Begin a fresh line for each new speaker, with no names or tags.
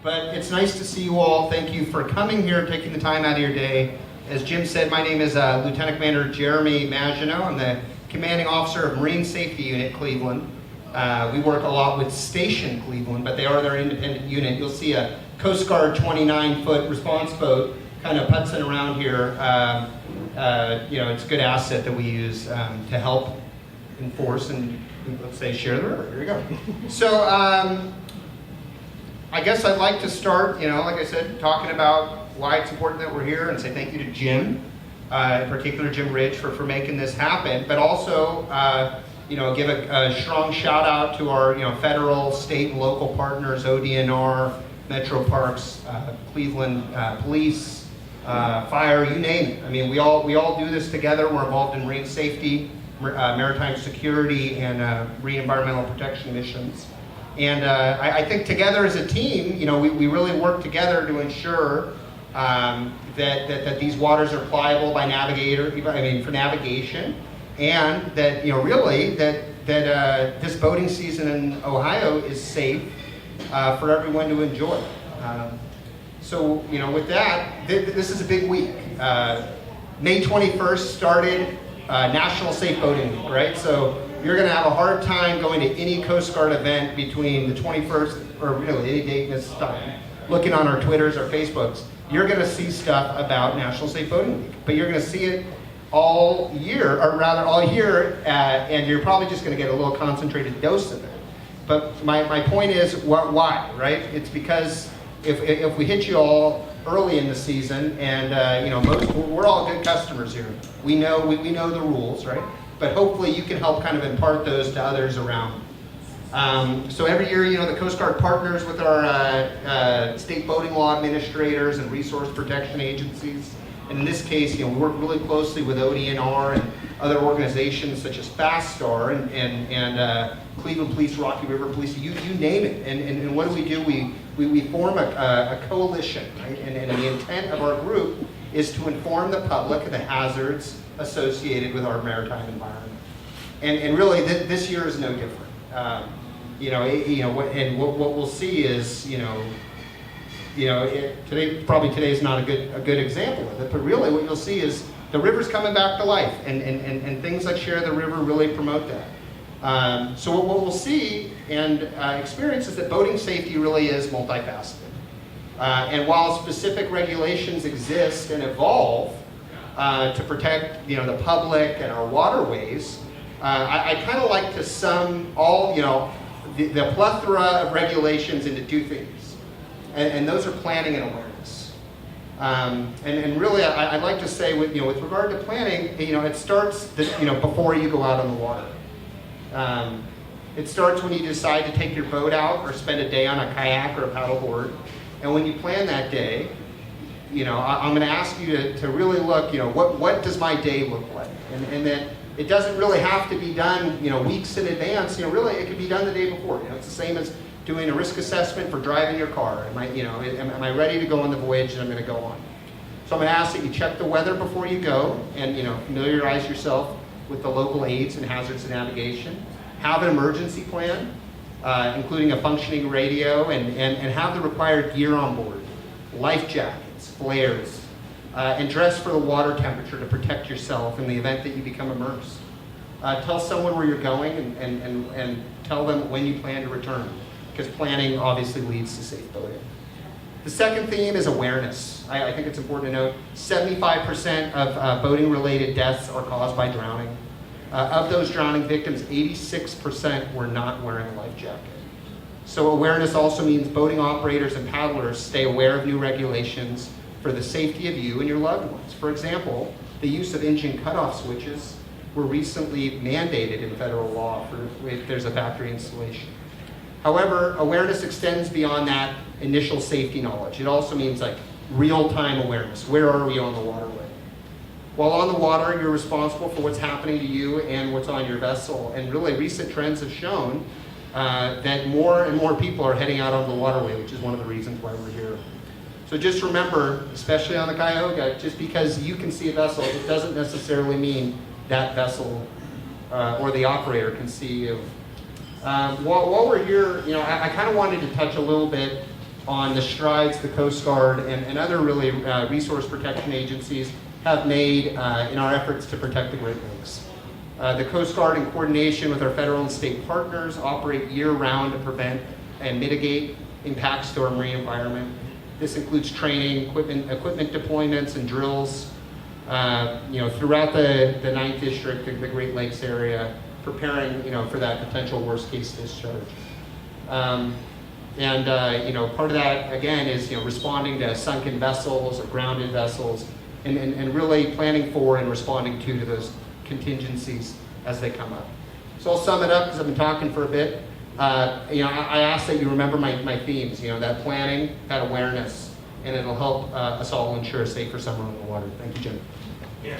But it's nice to see you all. Thank you for coming here, taking the time out of your day. As Jim said, my name is Lieutenant Commander Jeremy Maginot. I'm the Commanding Officer of Marine Safety Unit Cleveland. We work a lot with Station Cleveland, but they are their independent unit. You'll see a Coast Guard 29-foot response boat kind of putzing around here. It's a good asset that we use to help enforce and, let's say, share the river. Here we go. So I guess I'd like to start, like I said, talking about why it's important that we're here and say thank you to Jim, in particular Jim Ridge for making this happen, but also give a strong shout out to our federal, state, and local partners, ODNR, Metro Parks, Cleveland Police, Fire, you name it. I mean, we all do this together. We're involved in marine safety, maritime security, and marine environmental protection missions. And I think together as a team, we really work together to ensure that these waters are pliable for navigation, and that that this boating season in Ohio is safe for everyone to enjoy. So with that, this is a big week. May 21st started National Safe Boating Week, right? So you're going to have a hard time going to any Coast Guard event between the 21st, or really any date this time, looking on our Twitters or Facebooks. You're going to see stuff about National Safe Boating Week, but you're going to see it all year, and you're probably just going to get a little concentrated dose of it. But my point is, why, right? It's because if we hit you all early in the season, and we're all good customers here. We know the rules, right? But hopefully you can help kind of impart those to others around. So every year, the Coast Guard partners with our state boating law administrators and resource protection agencies. And in this case, we work really closely with ODNR and other organizations such as FASTAR and Cleveland Police, Rocky River Police, you name it. And what do? We form a coalition, right? And the intent of our group is to inform the public of the hazards associated with our maritime environment. And really, this year is no different. What we'll see is, today is not a good example of it, but really what you'll see is the river's coming back to life, and things like Share the River really promote that. So what we'll see and experience is that boating safety really is multifaceted. And while specific regulations exist and evolve to protect the public and our waterways, I kind of like to sum all the plethora of regulations into two things, and those are planning and awareness. And really, I'd like to say with regard to planning, it starts before you go out on the water. It starts when you decide to take your boat out or spend a day on a kayak or a paddleboard. And when you plan that day, I'm going to ask you to really look, what does my day look like? And that it doesn't really have to be done, weeks in advance. Really, it can be done the day before. It's the same as doing a risk assessment for driving your car. Am I ready to go on the voyage that I'm going to go on? So I'm going to ask that you check the weather before you go, and familiarize yourself with the local aids and hazards of navigation. Have an emergency plan, including a functioning radio, and have the required gear on board, life jackets, flares, and dress for the water temperature to protect yourself in the event that you become immersed. Tell someone where you're going and tell them when you plan to return, because planning obviously leads to safe boating. The second theme is awareness. I think it's important to note 75% of boating-related deaths are caused by drowning. Of those drowning victims, 86% were not wearing a life jacket. So awareness also means boating operators and paddlers stay aware of new regulations for the safety of you and your loved ones. For example, the use of engine cutoff switches were recently mandated in federal law if there's a factory installation. However, awareness extends beyond that initial safety knowledge. It also means like real-time awareness. Where are we on the waterway? While on the water, you're responsible for what's happening to you and what's on your vessel. And really, recent trends have shown that more and more people are heading out on the waterway, which is one of the reasons why we're here. So just remember, especially on the Cuyahoga, just because you can see a vessel, it doesn't necessarily mean that vessel or the operator can see you. While we're here, I kind of wanted to touch a little bit on the strides the Coast Guard and other really resource protection agencies have made in our efforts to protect the Great Lakes. The Coast Guard, in coordination with our federal and state partners, operate year-round to prevent and mitigate impacts to our marine environment. This includes training, equipment deployments, and drills throughout the 9th District, the Great Lakes area, preparing for that potential worst-case discharge. Part of that, again, is responding to sunken vessels or grounded vessels, and really planning for and responding to those contingencies as they come up. So I'll sum it up because I've been talking for a bit. I ask that you remember my themes, that planning, that awareness, and it'll help us all ensure a safer summer on the water. Thank you, Jim.
Yeah.